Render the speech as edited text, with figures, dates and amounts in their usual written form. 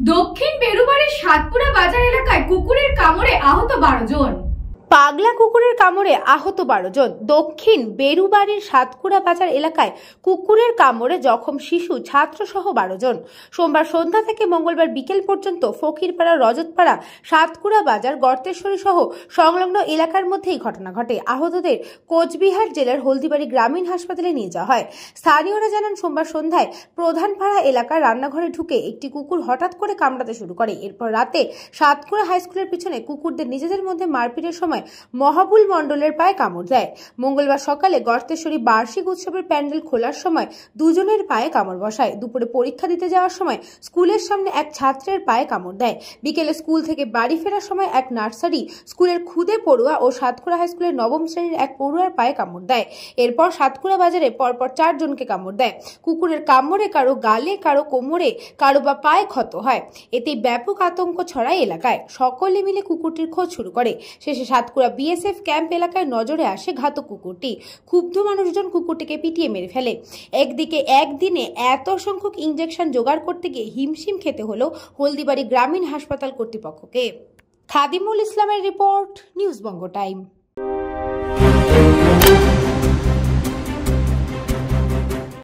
দক্ষিণ বেরুবাড়ির সাতপুরা বাজার এলাকায় কুকুরের কামড়ে আহত 12 জন। পাগলা কুকুরের কামড়ে আহত 12 জন। দক্ষিণ বেরুবাড়ির সাতকুড়া বাজার এলাকায় কুকুরের কামড়ে জখম শিশু ছাত্র সহ 12 জন। সোমবার সন্ধ্যা থেকে মঙ্গলবার বিকেল পর্যন্ত ফকিরপাড়া, রজতপাড়া, সাতকুড়া বাজার, গর্তেশ্বরী সহ সংলগ্ন এলাকার মধ্যেই ঘটনা ঘটে। আহতদের কোচবিহার জেলার হলদিবাড়ি গ্রামীণ হাসপাতালে নিয়ে যাওয়া হয়। স্থানীয়রা জানান, সোমবার সন্ধ্যায় প্রধানপাড়া এলাকার রান্নাঘরে ঢুকে একটি কুকুর হঠাৎ করে কামড়াতে শুরু করে। এরপর রাতে সাতকুড়া হাই স্কুলের পিছনে কুকুরদের নিজেদের মধ্যে মারপিটের সময় মহাবুল মণ্ডলের পায়ে কামড় দেয়। মঙ্গলবার সকালে গর্তেশ্বরী বার্ষিক উৎসবের প্যান্ডেল খোলার সময় দুজনের পায়ে কামড় বসায়। দুপুরে পরীক্ষা দিতে যাওয়ার সময় স্কুলের সামনে এক ছাত্রের পায়ে কামড় দেয়। বিকেলে স্কুল থেকে বাড়ি ফেরার সময় এক নার্সারি স্কুলের খুদে পড়ুয়া ও সাতকুড়া হাই স্কুলের নবম শ্রেণীর এক পড়ুয়ার পায়ে কামড় দেয়। এরপর সাতকুড়া বাজারে পরপর 4 জনকে কামড় দেয়। কুকুরের কামড়ে কারো গালে, কারো কোমরে, কারো বা পায়ে ক্ষত হয়। এতে ব্যাপক আতঙ্ক ছড়ায় এলাকায়। সকলে মিলে কুকুরটির খোঁজ শুরু করে। শেষে সাতকুড়া বিএসএফ ক্যাম্প এলাকায় নজরে আসে ঘাতক কুকুরটি। ক্ষুব্ধ মানুষজন কুকুরটিকে পিটিয়ে মেরে ফেলে। একদিকে একদিনে এত সংখ্যক ইনজেকশন জোগাড় করতে গিয়ে হিমশিম খেতে হলো হলদিবাড়ি গ্রামীণ হাসপাতাল কর্তৃপক্ষকে। খাদিমুল ইসলামের রিপোর্ট, নিউজ বঙ্গ টাইম।